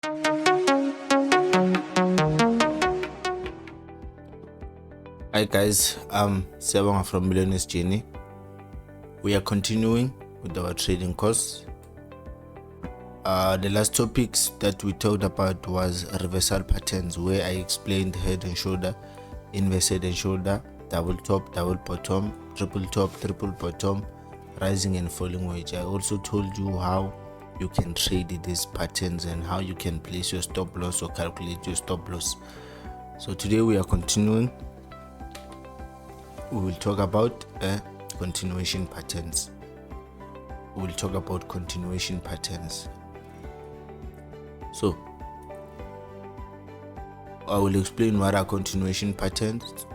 Hi guys, I'm Sebanga from Millionaire's Journey. We are continuing with our trading course. The last topics that we talked about was reversal patterns, where I explained head and shoulder, inverse head and shoulder, double top, double bottom, triple top, triple bottom, rising and falling wedge. I also told you how you can trade these patterns and how you can place your stop loss or calculate your stop loss. So today we are continuing. We will talk about continuation patterns. So I will explain what are continuation patterns.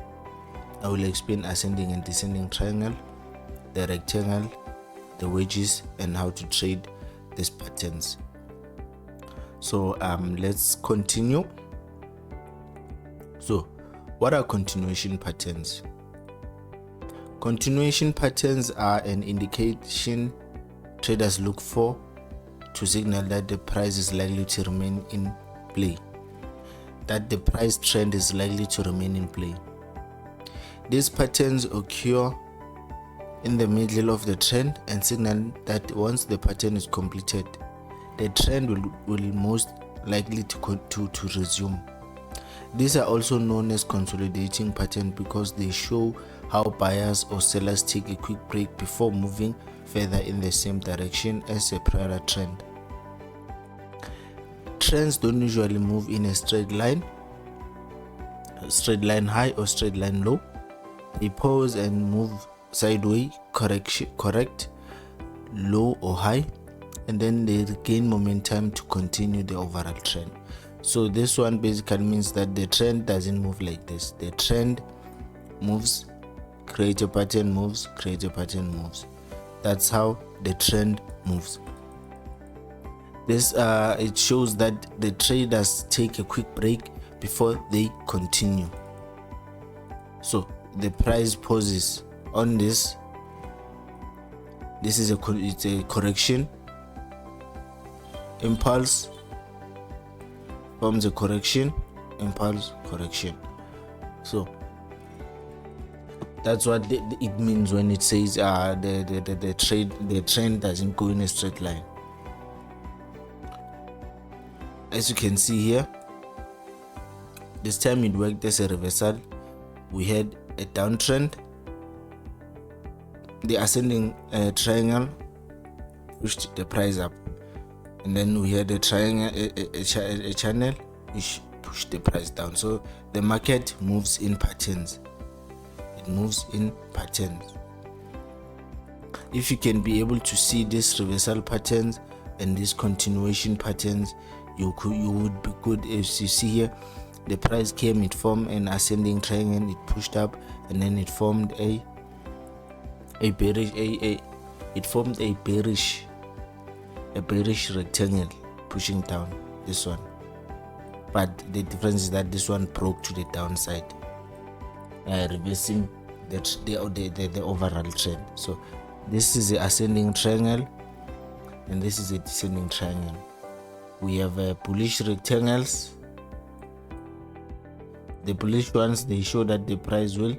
I will explain ascending and descending triangle, the rectangle, the wedges, and how to trade these patterns. So let's continue. So what are continuation patterns? Continuation patterns are an indication traders look for to signal that the price is likely to remain in play, that the price trend is likely to remain in play. These patterns occur in the middle of the trend and signal that once the pattern is completed, the trend will most likely to resume. These are also known as consolidating patterns because they show how buyers or sellers take a quick break before moving further in the same direction as a prior trend. Trends don't usually move in a straight line high or straight line low. They pause and move sideways, correct, low or high, and then they regain momentum to continue the overall trend. So this one basically means that the trend doesn't move like this. The trend moves, create a pattern, moves, create a pattern, moves. That's how the trend moves. This it shows that the traders take a quick break before they continue. So the price pauses on this. This is it's a correction. Impulse forms a correction, impulse, correction. So that's what it means when it says the trend doesn't go in a straight line. As you can see here, this time it worked as a reversal. We had a downtrend, the ascending triangle pushed the price up, and then we had a triangle, a channel which pushed the price down. So the market moves in patterns. It moves in patterns. If you can be able to see these reversal patterns and these continuation patterns, you would be good. As you see here, the price came, it formed an ascending triangle, it pushed up, and then it formed a bearish rectangle pushing down, this one. But the difference is that this one broke to the downside, reversing the overall trend. So this is the ascending triangle and this is a descending triangle. We have bullish rectangles. The bullish ones, they show that the price will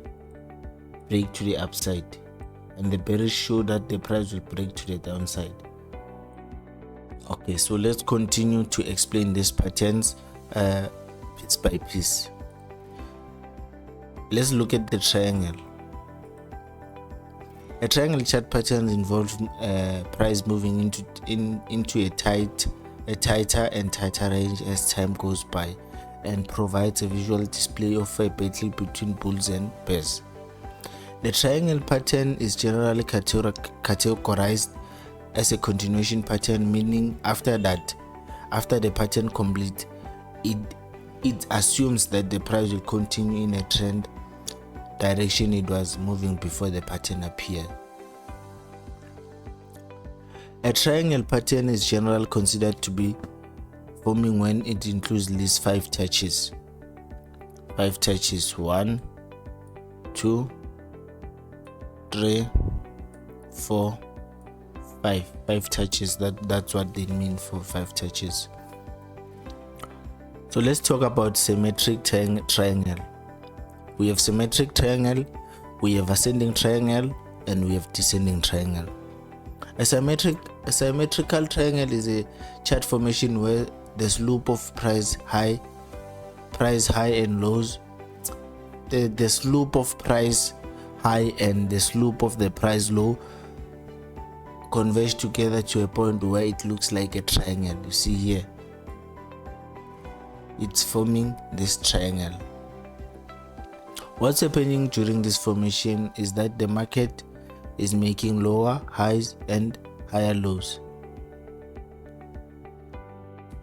break to the upside, and the bearish show that the price will break to the downside. Okay, so let's continue to explain these patterns piece by piece. Let's look at the triangle. A triangle chart pattern involves price moving into a tighter and tighter range as time goes by, and provides a visual display of a battle between bulls and bears. The triangle pattern is generally categorized as a continuation pattern, meaning after the pattern complete, it assumes that the price will continue in a trend direction it was moving before the pattern appeared. A triangle pattern is generally considered to be forming when it includes at least 5 touches. 1, 2, 3, 4, 5 touches. That's what they mean for 5 touches. So let's talk about symmetric triangle. We have symmetric triangle, we have ascending triangle, and we have descending triangle. A symmetrical triangle is a chart formation where the slope of price high and lows, the slope of price high and the slope of the price low converge together to a point where it looks like a triangle. You see here, it's forming this triangle. What's happening during this formation is that the market is making lower highs and higher lows.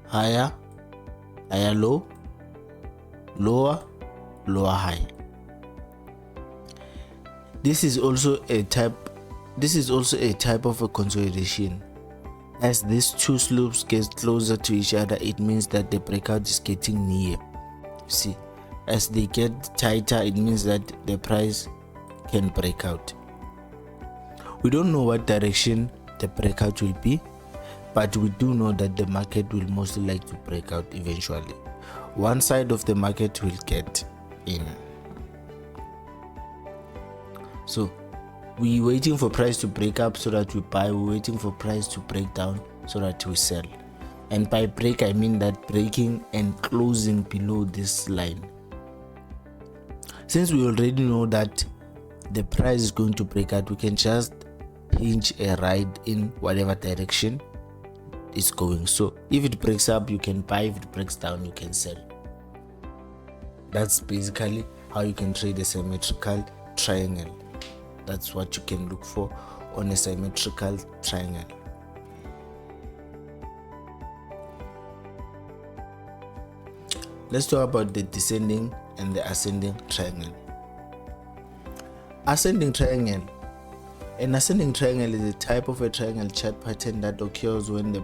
Higher low, lower high. This is also a type of a consolidation. As these two slopes get closer to each other, it means that the breakout is getting near. See, as they get tighter, it means that the price can break out. We don't know what direction the breakout will be, but we do know that the market will mostly like to break out eventually. One side of the market will get in. So we're waiting for price to break up so that we buy. We're waiting for price to break down so that we sell. And by break, I mean that breaking and closing below this line. Since we already know that the price is going to break out, we can just hinge a ride in whatever direction it's going. So if it breaks up, you can buy. If it breaks down, you can sell. That's basically how you can trade a symmetrical triangle. That's what you can look for on a symmetrical triangle. Let's talk about the descending and the ascending triangle. Ascending triangle. An ascending triangle is a type of a triangle chart pattern that occurs when there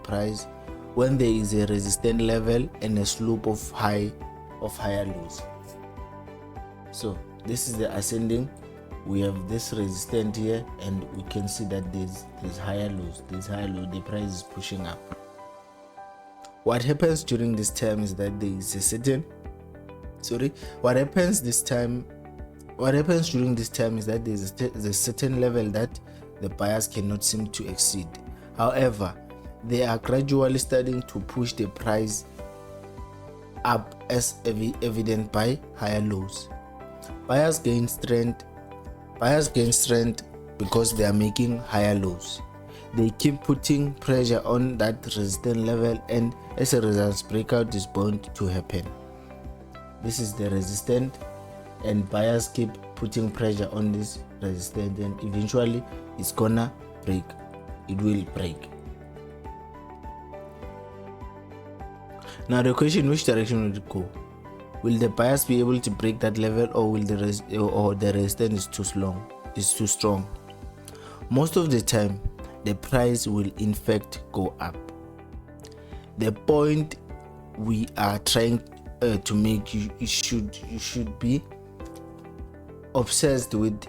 is a resistance level and a slope of higher lows. So this is the ascending. We have this resistance here, and we can see that there's higher lows. The price is pushing up. What happens during this time is that there is a certain what happens during this time is that there's a certain level that the buyers cannot seem to exceed. However, they are gradually starting to push the price up, as evident by higher lows. Buyers gain strength because they are making higher lows. They keep putting pressure on that resistance level, and as a result, breakout is bound to happen. This is the resistance, and buyers keep putting pressure on this resistance, and eventually it's gonna break. It will break. Now the question: which direction will it go? Will the buyers be able to break that level, or will the resistance is too strong? Most of the time, the price will in fact go up. The point we are trying to make, you should be obsessed with.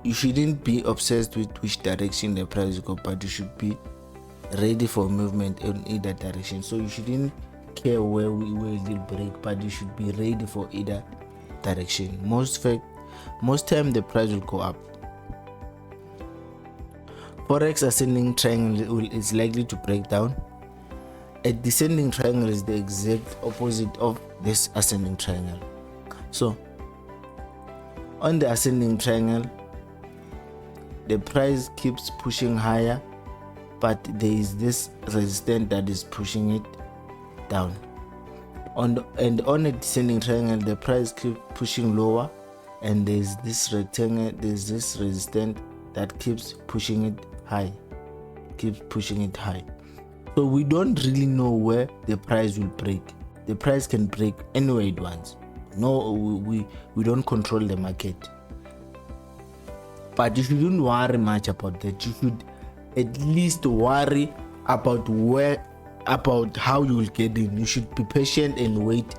You shouldn't be obsessed with which direction the price will go, but you should be ready for movement in either direction. So you shouldn't care where it will break, but you should be ready for either direction. Most time the price will go up. Forex ascending triangle is likely to break down. A descending triangle is the exact opposite of this ascending triangle. So on the ascending triangle, the price keeps pushing higher, but there is this resistance that is pushing it down. On a descending triangle, the price keeps pushing lower, and there's this resistance that keeps pushing it high. So we don't really know where the price will break. The price can break anywhere it wants. No, we don't control the market. But you shouldn't worry much about that. You should at least worry about how you will get in. You should be patient and wait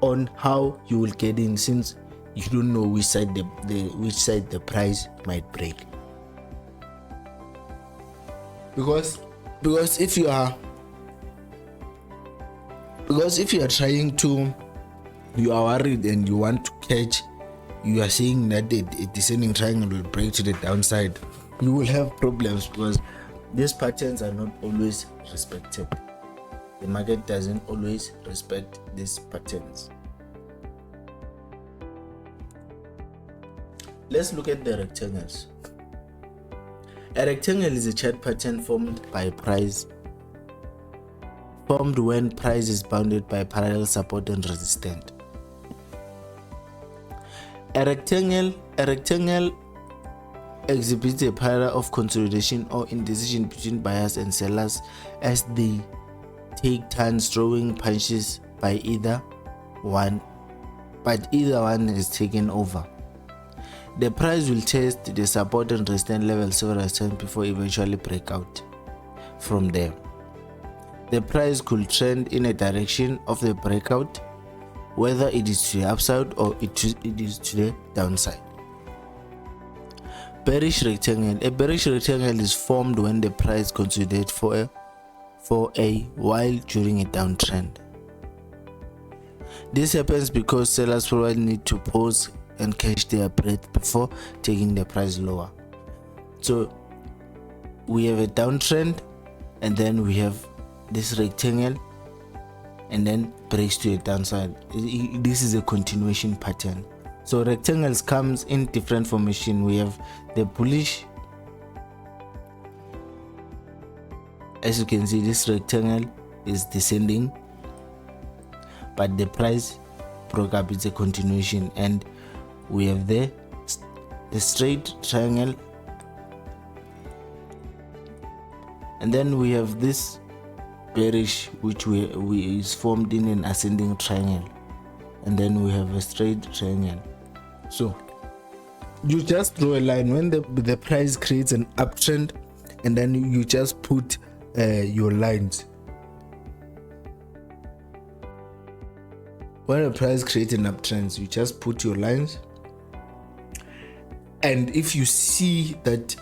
on how you will get in, since you don't know which side the price might break. Because if you are Because if you are trying to, you are worried and you want to catch, you are saying that a descending triangle will break to the downside, you will have problems because these patterns are not always respected. The market doesn't always respect these patterns. Let's look at the rectangles. A rectangle is a chart pattern formed when price is bounded by parallel support and resistance. A rectangle exhibits a pattern of consolidation or indecision between buyers and sellers as they take turns throwing punches by either one, but either one is taken over. The price will test the support and resistance level several times before eventually break out from there. The price could trend in a direction of the breakout, whether it is to the upside or it is to the downside. Bearish rectangle. A bearish rectangle is formed when the price consolidates for a while during a downtrend. This happens because sellers probably need to pause and catch their breath before taking the price lower. So we have a downtrend and then we have this rectangle and then breaks to a downside. This is a continuation pattern. So rectangles comes in different formation. We have the bullish. As you can see, this rectangle is descending, but the price broke up. It's a continuation. And we have the straight triangle, and then we have this bearish, which is formed in an ascending triangle, and then we have a straight triangle. So you just draw a line when the price creates an uptrend, and then you just put your lines. When the price creates an uptrend, you just put your lines, and if you see that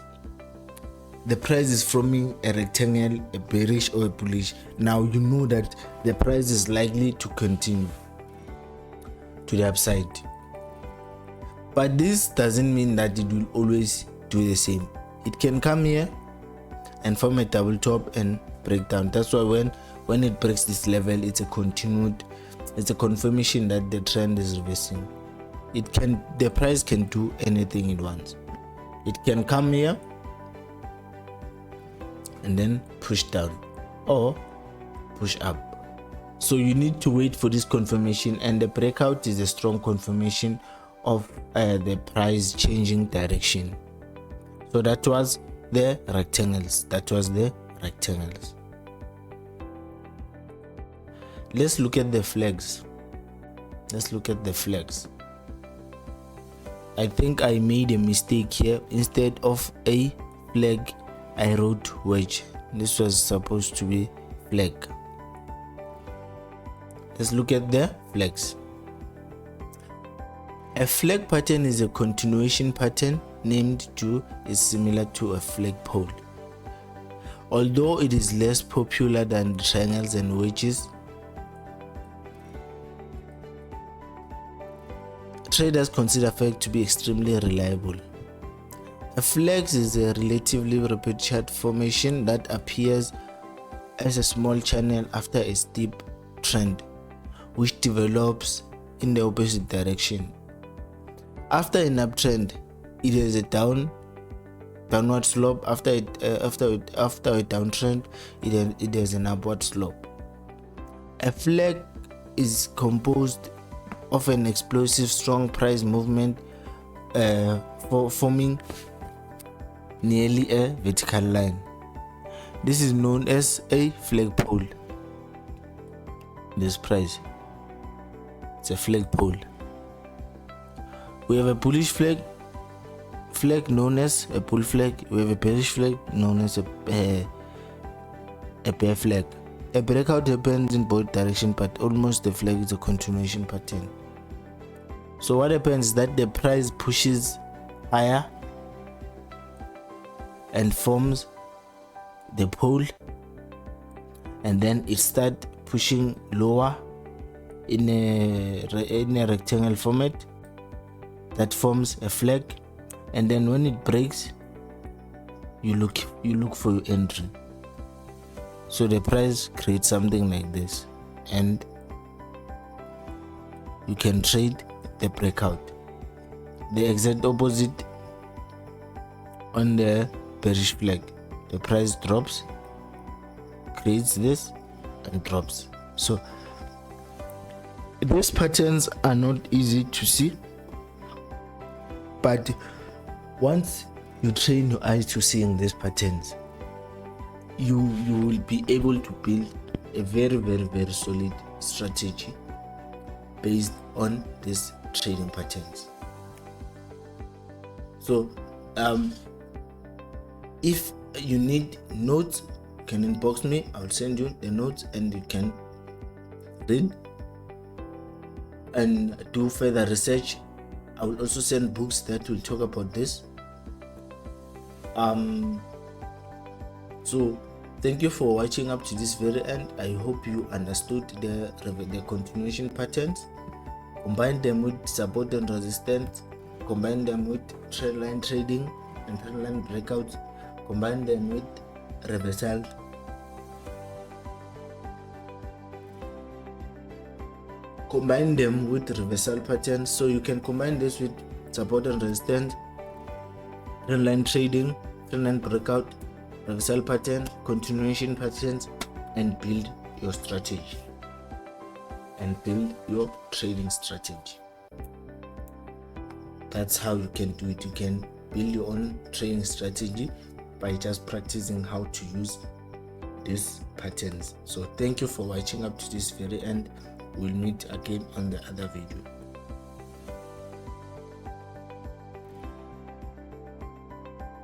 the price is forming a rectangle, a bearish or a bullish, now you know that the price is likely to continue to the upside. But this doesn't mean that it will always do the same. It can come here and form a double top and break down. That's why when it breaks this level, it's a confirmation that the trend is reversing. The price can do anything it wants. It can come here and then push down or push up. So you need to wait for this confirmation, and the breakout is a strong confirmation of the price changing direction. So that was the rectangles. Let's look at the flags. I think I made a mistake here. Instead of a flag, I wrote wedge. This was supposed to be flag. Let's look at the flags. A flag pattern is a continuation pattern is similar to a flagpole. Although it is less popular than triangles and wedges, traders consider flag to be extremely reliable. A flag is a relatively rapid chart formation that appears as a small channel after a steep trend, which develops in the opposite direction. After an uptrend, it has a downward slope. After a downtrend, it has an upward slope. A flag is composed of an explosive, strong price movement forming nearly a vertical line. This is known as a flagpole. This price, it's a flagpole. We have a bullish flag known as a bull flag. We have a bearish flag known as a bear flag. A breakout happens in both directions, but almost the flag is a continuation pattern. So what happens is that the price pushes higher and forms the pole, and then it starts pushing lower in a rectangle format that forms a flag, and then when it breaks, you look for your entry. So the price creates something like this, and you can trade the breakout. The exact opposite on the bearish flag, the price drops, creates this and drops. So these patterns are not easy to see, but once you train your eyes to seeing these patterns, you will be able to build a very solid strategy based on these trading patterns. So if you need notes, you can inbox me. I'll send you the notes and you can read and do further research. I will also send books that will talk about this. So thank you for watching up to this very end. I hope you understood the continuation patterns, combine them with support and resistance, combine them with trend line trading and trend line breakouts, combine them with reversal, combine them with reversal patterns. So you can combine this with support and resistance, trend line trading, trend line breakout, reversal pattern, continuation patterns, and build your strategy and build your trading strategy. That's how you can do it. You can build your own trading strategy by just practicing how to use these patterns. So thank you for watching up to this very end. We'll meet again on the other video.